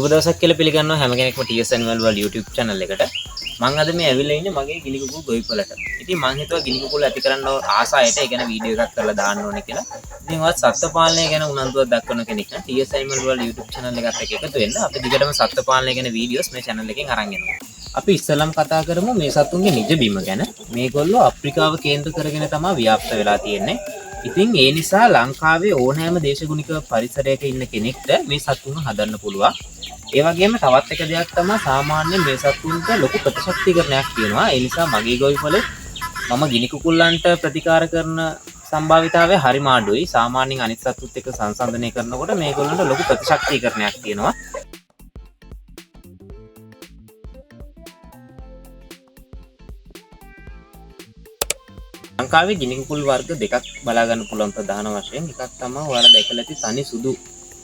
සුබ දවසක් කියලා පිළිගන්නවා හැම කෙනෙක්ම TS Animal World YouTube channel එකට. මම අද මේ ඇවිල්ලා ඉන්නේ මගේ ගිනි කුකුල් ගොවිපලට. ඉතින් මම හිතුවා ගිනි කුකුල් ඇති කරන්න ආසාවට ඒ ගැන වීඩියෝ එකක් කරලා දාන්න ඕනේ කියලා. ඉතින් ඔයත් සත්ත්ව පාලනය ගැන උනන්දුවක් දක්වන කෙනෙක් නම් TS Animal World YouTube channel එකත් එක්ක එකතු වෙන්න. අපි දිගටම සත්ත්ව පාලනය ගැන වීඩියෝස් මේ channel එකෙන් අරන් එනවා. අපි ඉස්සෙල්ලාම කතා කරමු මේ සතුන්ගේ නිජ බිම ගැන. මේගොල්ලෝ අප්‍රිකාව කේන්ද්‍ර කරගෙන තමයි ව්‍යාප්ත වෙලා තියෙන්නේ. ඉතින් ඒ නිසා ලංකාවේ ඕනෑම දේශගුණික පරිසරයක ඉන්න කෙනෙක්ට මේ සතුන් හදන්න පුළුවන්. ඒ වගේම තවත් එක දෙයක් තමයි සාමාන්‍යයෙන් මේ සතුන්ට ලොකු ප්‍රතිශක්තිකරණයක් තියෙනවා. ඒ නිසා මගේ ගොවිපලෙත් මම ගිනි කුකුල්ලන්ට ප්‍රතිකාර කරන සම්භාවිතාවය හරිම අඩුයි. සාමාන්‍යයෙන් අනිත් සතුත් එක්ක සංසන්දනය කරනකොට මේගොල්ලන්ට ලොකු ප්‍රතිශක්තිකරණයක් තියෙනවා. ලංකාවේ ගිනි කුකුල් වර්ග දෙකක් බලා ගන්න පුළුවන් ප්‍රධාන වශයෙන්. එකක් තමයි ඔයාලා දැකලා ඇති තනි සුදු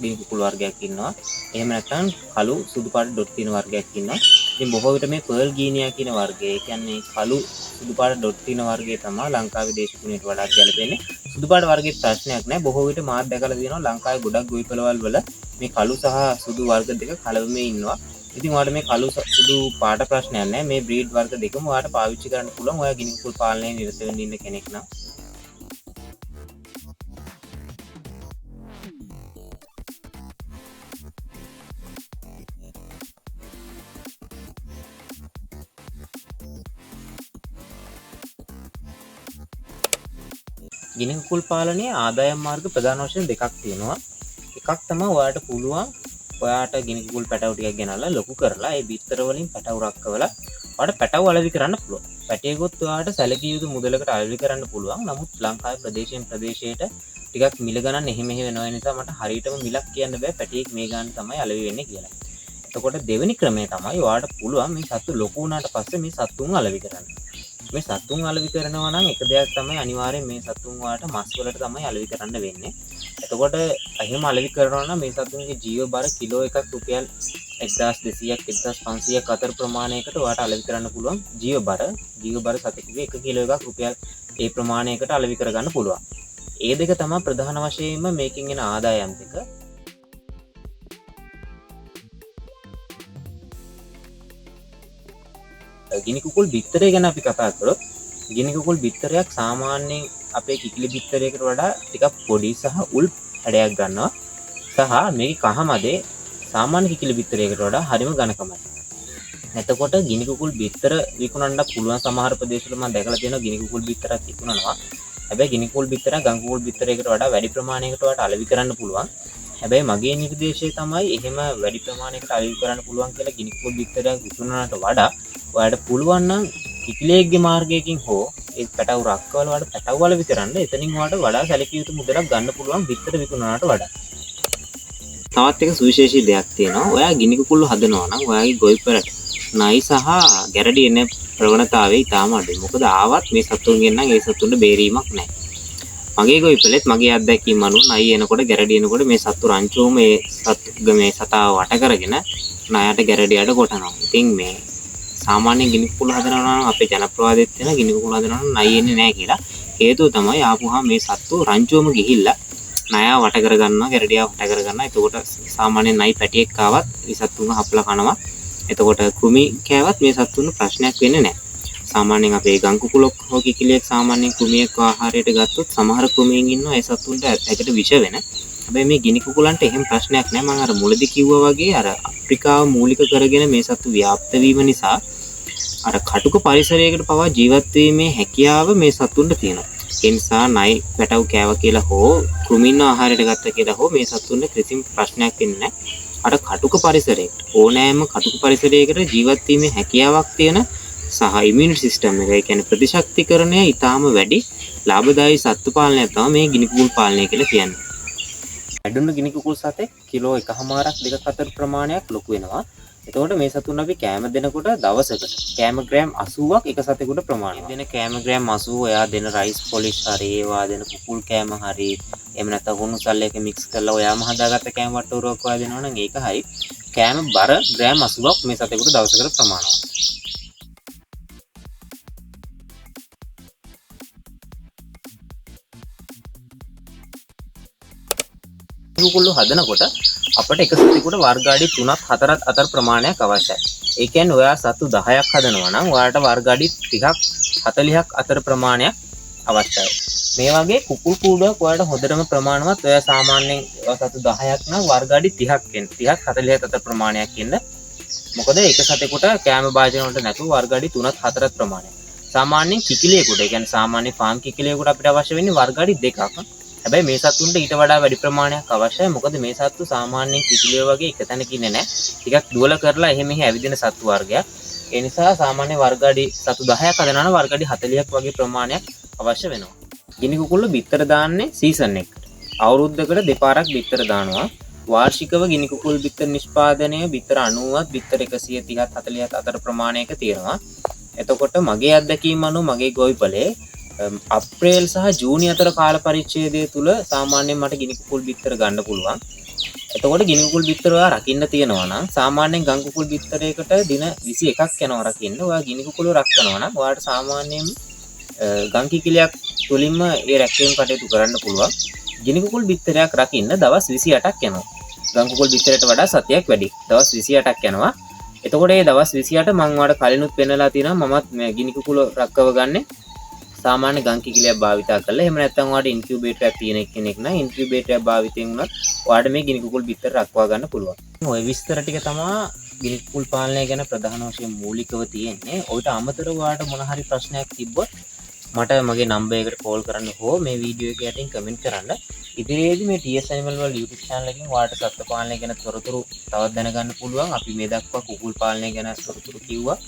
ගිනි කුකුල් වර්ගයක් ඉන්නවා. එහෙම නැත්නම් කළු සුදු පාට ඩොට් තියෙන වර්ගයක් ඉන්නවා. ඉතින් බොහෝ විට මේ පර්ල් ගීනියා කියන වර්ගය, ඒ කියන්නේ කළු සුදු පාට ඩොට් තියෙන වර්ගය තමයි ලංකාවේ දේශගුණයට වඩා ගැලපෙන්නේ. සුදු පාට වර්ගෙත් ප්‍රශ්නයක් නැහැ. බොහෝ විට මාත් දැකලා තියෙනවා ලංකාවේ ගොඩක් ගොවිපළවල් වල මේ කළු සහ සුදු වර්ග දෙක කලවමේ ඉන්නවා. ඉතින් ඔයාලට මේ කළු සුදු පාට ප්‍රශ්නයක් නැහැ. මේ බ්‍රීඩ් වර්ග දෙකම ඔයාලට පාවිච්චි කරන්න පුළුවන්. ඔයා ගිනි කුකුල් පාලනයේ නිරත වෙන්න ඉන්න කෙනෙක් නම්. ගිනි කුකුල් පාලනයේ ආදායම් මාර්ග ප්‍රධාන වශයෙන් දෙකක් තියෙනවා. එකක් තමයි ඔයාලට පුළුවන් ඔයාට ගිනි කුකුල් පැටව ටිකක් ගෙනල්ලා ලොකු කරලා ඒ බිත්තර වලින් පැටව රක්කවලා ඔයාලට පැටව අලෙවි කරන්න පුළුවන්. පැටියෙකුත් ඔයාලට සැලකිය යුතු මුදලකට අලෙවි කරන්න පුළුවන්. නමුත් ලංකාවේ ප්‍රදේශයෙන් ප්‍රදේශයට ටිකක් මිල ගණන් එහෙ මෙහෙ වෙනවා නිසා මට හරියටම මිලක් කියන්න බෑ පැටියෙක් මේ ගන්න තමයි අලෙවි වෙන්නේ කියලා. එතකොට දෙවෙනි ක්‍රමය තමයි ඔයාලට පුළුවන් මේ සත්තු ලොකු වුණාට පස්සේ මේ සත්තුන් අලෙවි කරන්න. මේ සතුන් අලෙවි කරනවා නම් එක දෙයක් තමයි අනිවාර්යෙන් මේ සතුන් වලට මස් වලට තමයි අලෙවි කරන්න වෙන්නේ. එතකොට එහෙම අලෙවි කරනවා නම් මේ සතුන්ගේ ජීව බර කිලෝ එකක් රුපියල් 1200ක් 1500ක් අතර ප්‍රමාණයකට ඔයාලට අලෙවි කරන්න පුළුවන්. ජීව බර සතෙකුගේ 1 කිලෝ එකක් රුපියල් ඒ ප්‍රමාණයකට අලෙවි කරගන්න පුළුවන්. ඒ දෙක තමයි ප්‍රධාන වශයෙන්ම මේකෙන් එන ආදායම් දෙක. ගිනි කුකුල් බිත්තරය ගැන අපි කතා කරොත් ගිනි කුකුල් බිත්තරයක් සාමාන්‍යයෙන් අපේ කිකිලි බිත්තරයකට වඩා ටිකක් පොඩි සහ උල් හැඩයක් ගන්නවා. සහ මේකේ කහමදේ සාමාන්‍ය කිකිලි බිත්තරයකට වඩා හරිම ඝනකමයි. එතකොට ගිනි කුකුල් බිත්තර විකුණන්න පුළුවන් සමහර ප්‍රදේශවල මම දැකලා තියෙනවා ගිනි කුකුල් බිත්තරක් විකුණනවා. හැබැයි ගිනි කුකුල් බිත්තරක් ගම් කුකුල් බිත්තරයකට වඩා වැඩි ප්‍රමාණයකට වඩා අලෙවි කරන්න පුළුවන්. හැබැයි මගේ නිර්දේශය තමයි එහෙම වැඩි ප්‍රමාණයකට අලෙවි කරන්න පුළුවන් කියලා ගිනි කුකුල් බිත්තරයක් විකුණනට වඩා ඔයාලට පුළුවන් නම් කිකිලේක්ගේ මාර්ගයකින් හෝ ඒ පැටව රක්කවල වල පැටව වල විතරන්න එතනින් ඔයාලට වඩා සැලකිය යුතු මුදලක් ගන්න පුළුවන් බිත්තර විකුණනට වඩා. තවත් එක සුවිශේෂී දෙයක් තියෙනවා. ඔයා ගිනි කුකුල්ලු හදනවා නම් ඔයාගේ ගොවිපළට නයි සහ ගැරඩි එන ප්‍රවණතාවය ඉතාම අඩුයි. මොකද ආවත් මේ සතුන්ගෙන් නම් ඒ සතුන්ට බේරීමක් නැහැ. මගේ ගොවිපළෙත් මගේ අත්දැකීම් අනුව නයි එනකොට ගැරඩි එනකොට මේ සතු රංචුව මේ සතාව වට කරගෙන නයට ගැරඩියට කොටනවා. ඉතින් මේ සාමාන්‍යයෙන් ගිනි කුකුල් හදනවා නම් අපේ ජනප්‍රවාදෙත් වෙන ගිනි කුකුල් හදනවා නම් නයි එන්නේ නැහැ කියලා. හේතුව තමයි ආපුහම මේ සත්තු රංචුවම ගිහිල්ලා නයා වට කරගන්නවා, ගැරඩියා වට කරගන්නවා. එතකොට සාමාන්‍යයෙන් නයි පැටියෙක් ආවත් මේ සත්තුන්ව හපලා කනවා. එතකොට කෘමි කෑවත් මේ සත්තුන්ට ප්‍රශ්නයක් වෙන්නේ නැහැ. සාමාන්‍යයෙන් අපේ ගම් කුකුලක් හෝ කිකිලියක් සාමාන්‍යයෙන් කෘමියක් ආහාරයට ගත්තොත් සමහර කෘමීන් ඉන්නවා ඒ සත්තුන්ට ඇකට විෂ වෙන. හැබැයි මේ ගිනි කුකුලන්ට එහෙම ප්‍රශ්නයක් නැහැ. මම අර මුලදී කිව්වා වගේ අර අප්‍රිකාව මූලික කරගෙන මේ සත්තු ව්‍යාප්ත වීම නිසා අර කටුක පරිසරයකට පවා ජීවත් වීමේ හැකියාව මේ සතුන්ට තියෙනවා. ඒ නිසා නයි පැටව කෑවා කියලා හෝ කෘමීන් ආහාරයට ගත්තා කියලා හෝ මේ සතුන්ට කිසිම ප්‍රශ්නයක් වෙන්නේ නැහැ. අර කටුක පරිසරයකට ඕනෑම කටුක පරිසරයකට ජීවත් වීමේ හැකියාවක් තියෙන සහ ඉමුනිටි සිස්ටම් එක, ඒ කියන්නේ ප්‍රතිශක්තිකරණය ඊටාම වැඩි ලාභදායී සත්තු පාලනයක් තමයි මේ ගිනි කුකුල් පාලනය කියලා කියන්නේ. වැඩුණු ගිනි කුකුල් සතෙක් කිලෝ 1.5ක් 2ක අතර ප්‍රමාණයක් ලොකු වෙනවා. එතකොට මේ සතුන් අපි කෑම දෙනකොට දවසකට කෑම ග්‍රෑම් 80ක් එක සතෙකුට ප්‍රමාණවත්. දෙන කෑම ග්‍රෑම් 80 එයා දෙන රයිස් පොලිෂ් හරි ඒවා දෙන කුකුල් කෑම හරි එහෙම නැත්නම් හුණු සල්ල එක මික්ස් කරලා ඔයාම හදාගත්ත කෑම වට්ටෝරුවක් ඔයා දෙනවා නම් ඒක හරි. කෑම බර ග්‍රෑම් 80ක් මේ සතෙකුට දවසකට ප්‍රමාණවත්. කුකුල්ලෝ හදනකොට අපිට එක සතෙකුට වර්ග අඩි 3ක් 4ක් අතර ප්‍රමාණයක් අවශ්‍යයි. ඒ කියන්නේ ඔයා සතු 10ක් හදනවා නම් ඔයාලට වර්ග අඩි 30ක් 40ක් අතර ප්‍රමාණයක් අවශ්‍යයි. මේ වගේ කුකුල් කූඩුවක් ඔයාලට හොඳටම ප්‍රමාණවත් ඔයා සාමාන්‍යයෙන් සතු 10ක් නම් වර්ග අඩි 30ක් 40ක් අතර ප්‍රමාණයක් ඉන්න. මොකද එක සතෙකුට කෑම භාජන වලට නැතුව වර්ග අඩි 3ක් 4ක් ප්‍රමාණයක්. සාමාන්‍යයෙන් කිකිලියෙකුට, ඒ කියන්නේ සාමාන්‍ය ෆාම් කිකිලියෙකුට අපිට අවශ්‍ය වෙන්නේ වර්ග අඩි 2ක්. හැබැයි මේ සතුන්ට ඊට වඩා වැඩි ප්‍රමාණයක් අවශ්‍යයි. මොකද මේ සත්තු සාමාන්‍යයෙන් කිකිලිය වගේ එක තැනක ඉන්නේ නැහැ. ටිකක් දුවල කරලා එහෙ මෙහෙ ඇවිදින සත්තු වර්ගයක්. ඒ නිසා සාමාන්‍ය වර්ග අඩි සතු 10ක් හදනවා නම් වර්ග අඩි 40ක් වගේ ප්‍රමාණයක් අවශ්‍ය වෙනවා. ගිනි කුකුල්ල බිත්තර දාන්නේ සීසන් එකකට. අවුරුද්දකට දෙපාරක් බිත්තර දානවා. වාර්ෂිකව ගිනි කුකුල් බිත්තර නිෂ්පාදනය බිත්තර 90ත් බිත්තර 130ත් 40ත් අතර ප්‍රමාණයක තියෙනවා. එතකොට මගේ අත්දැකීම් අනුව මගේ ගොවිපලේ අප්‍රේල් සහ ජූනි අතර කාල පරිච්ඡේදය තුල සාමාන්‍යයෙන් මට ගිනි කුකුල් බිත්තර ගන්න පුළුවන්. එතකොට ගිනි කුකුල් බිත්තර ඔයා රකින්න තියෙනවා නම් සාමාන්‍යයෙන් ගම් කුකුල් බිත්තරයකට දින 21ක් යනවා රකින්න. ඔයා ගිනි කුකුල් රැක්කනවා නම් ඔයාට සාමාන්‍යයෙන් ගම් කිකිලියක් තුලින්ම ඒ රැකීම් කටයුතු කරන්න පුළුවන්. ගිනි කුකුල් බිත්තරයක් රකින්න දවස් 28ක් යනවා. ගම් කුකුල් බිත්තරයට වඩා සතියක් වැඩි. දවස් 28ක් යනවා. එතකොට මේ දවස් 28 මම ඔයාලට කලිනුත් පෙන්නලා තියෙනවා මමත් මේ ගිනි කුකුල රැක්කව ගන්නේ සාමාන්‍ය ගම් කිකිලියක් භාවිතා කරලා. එහෙම නැත්නම් ඔයාලට ඉන්කියුබේටරයක් තියෙන කෙනෙක් නම් ඉන්කියුබේටරයක් භාවිතයෙන් උනත් ඔයාලට මේ ගිනි කුකුල් බිත්තර රැක්වා ගන්න පුළුවන්. ඔය විස්තර ටික තමයි ගිනි කුකුල් පාලනය ගැන ප්‍රධාන වශයෙන් මූලිකව තියෙන්නේ. ඔයිට අමතරව ඔයාලට මොන හරි ප්‍රශ්නයක් තිබ්බොත් මට මගේ නම්බර් එකට කෝල් කරන්න හෝ මේ වීඩියෝ එක යටින් කමෙන්ට් කරන්න. ඉදිරියේදී මේ TS Animal World YouTube channel එකෙන් ඔයාලට සත්ත්ව පාලනය ගැන තොරතුරු තවත් දැනගන්න පුළුවන්. අපි මේ දක්වා කුකුල් පාලනය ගැන තොරතුරු කිව්වා.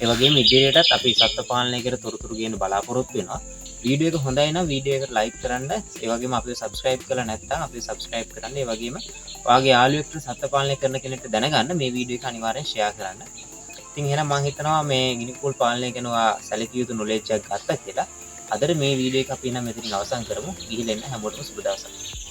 ඒ වගේම ඉදිරියටත් අපි සත්ත්ව පාලනය ගැන තොරතුරු ගේන්න බලාපොරොත්තු වෙනවා. වීඩියෝ එක හොඳයි නම් වීඩියෝ එකට ලයික් කරන්න. ඒ වගේම අපිව subscribe කරලා නැත්නම් අපිව subscribe කරන්න. ඒ වගේම ඔයාගේ යාළුවෙක්ට සත්ත්ව පාලනය කරන කෙනෙක්ට දැනගන්න මේ වීඩියෝ එක අනිවාර්යෙන් share කරන්න. ඉතින් එහෙනම් මම හිතනවා මේ ගිනි කුකුල් පාලනය ගැන ඔයා සැලකිය යුතු knowledge එකක් ගත්තා කියලා. අදට මේ වීඩියෝ එක අපි නම් මෙතනින් අවසන් කරමු. ගිහින් එන්න හැමෝටම සුබ දවසක්.